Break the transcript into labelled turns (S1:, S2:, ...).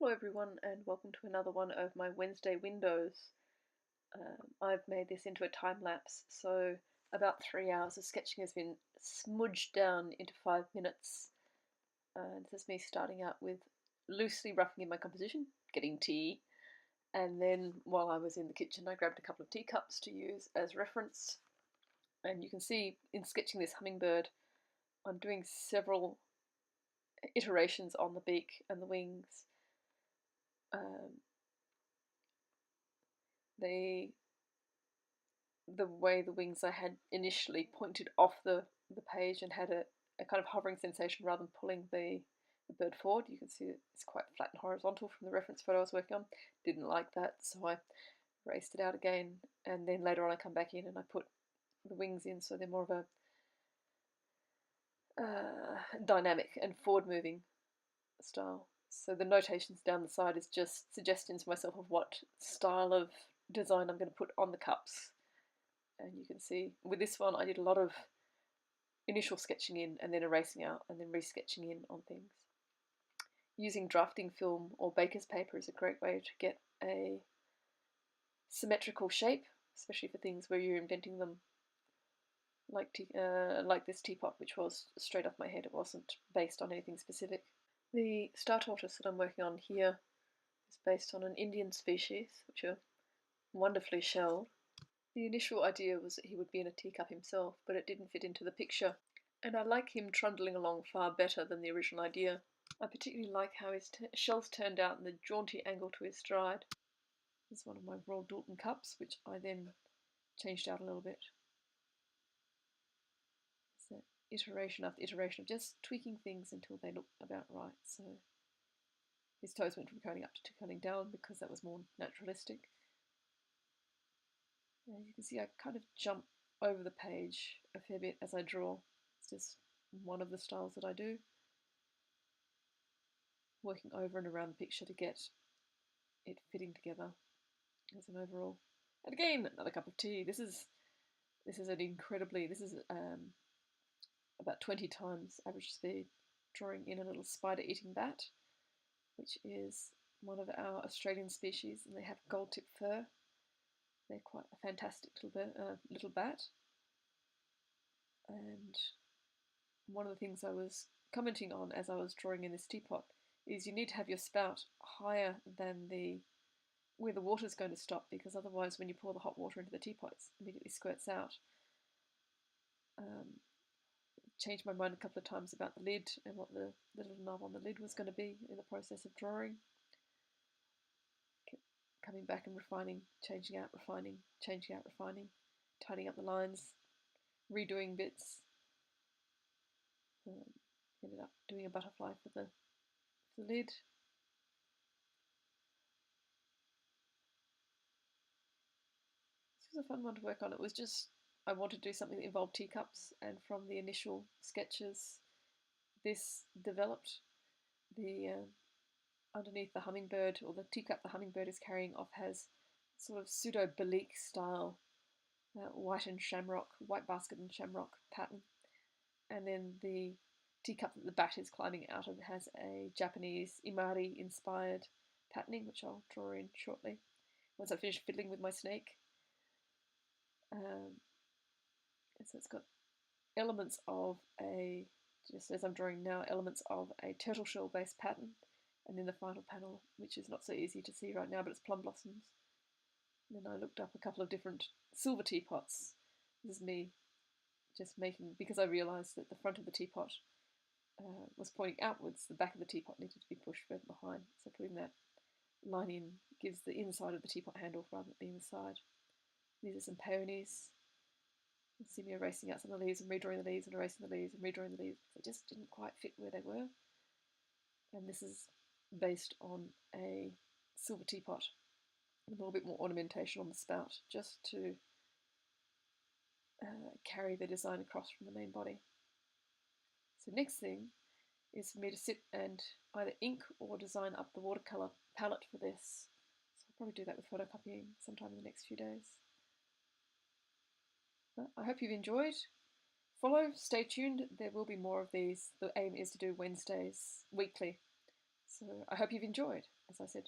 S1: Hello everyone and welcome to another one of my Wednesday windows. I've made this into a time lapse, so about 3 hours of sketching has been smudged down into 5 minutes. This is me starting out with loosely roughing in my composition, getting tea, and then while I was in the kitchen I grabbed a couple of teacups to use as reference. And you can see in sketching this hummingbird I'm doing several iterations on the beak and the wings. The way the wings I had initially pointed off the page and had a kind of hovering sensation rather than pulling the bird forward. You can see it's quite flat and horizontal from the reference photo I was working on. Didn't like that, so I erased it out again, and then later on I come back in and I put the wings in so they're more of a dynamic and forward-moving style. So the notations down the side is just suggestions to myself of what style of design I'm going to put on the cups. And you can see with this one I did a lot of initial sketching in and then erasing out and then resketching in on things. Using drafting film or baker's paper is a great way to get a symmetrical shape, especially for things where you're inventing them, like this teapot, which was straight off my head. It wasn't based on anything specific. The star tortoise that I'm working on here is based on an Indian species, which are wonderfully shelled. The initial idea was that he would be in a teacup himself, but it didn't fit into the picture, and I like him trundling along far better than the original idea. I particularly like how his shells turned out and the jaunty angle to his stride. This is one of my Royal Doulton cups, which I then changed out a little bit. So iteration after iteration of just tweaking things until they look about right. So his toes went from curling up to curling down because that was more naturalistic. And you can see I kind of jump over the page a fair bit as I draw. It's just one of the styles that I do. Working over and around the picture to get it fitting together as an overall. And again, another cup of tea. This is about 20 times average speed, drawing in a little spider-eating bat, which is one of our Australian species, and they have gold-tip fur. They're quite a fantastic little bat. And one of the things I was commenting on as I was drawing in this teapot is you need to have your spout higher than where the water's going to stop, because otherwise when you pour the hot water into the teapot it immediately squirts out. Changed my mind a couple of times about the lid and what the little knob on the lid was going to be in the process of drawing. Kept coming back and refining, changing out, refining, changing out, refining, tidying up the lines, redoing bits. Ended up doing a butterfly for the lid. This was a fun one to work on. It was just, I wanted to do something that involved teacups, and from the initial sketches this developed. The underneath the hummingbird, or the teacup the hummingbird is carrying off, has sort of pseudo-Belique style white basket and shamrock pattern. And then the teacup that the bat is climbing out of has a Japanese Imari inspired patterning, which I'll draw in shortly once I finish fiddling with my snake. And so it's got elements of just as I'm drawing now, elements of a turtle shell based pattern. And then the final panel, which is not so easy to see right now, but it's plum blossoms. And then I looked up a couple of different silver teapots. This is me just making, because I realised that the front of the teapot was pointing outwards, the back of the teapot needed to be pushed further behind. So putting that line in gives the inside of the teapot handle rather than being the side. These are some peonies. You see me erasing out some of the leaves and redrawing the leaves and erasing the leaves and redrawing the leaves. They just didn't quite fit where they were. And this is based on a silver teapot, a little bit more ornamentation on the spout, just to carry the design across from the main body. So next thing is for me to sit and either ink or design up the watercolour palette for this. So I'll probably do that with photocopying sometime in the next few days. But I hope you've enjoyed. Follow, stay tuned, there will be more of these. The aim is to do Wednesdays weekly. So I hope you've enjoyed, as I said.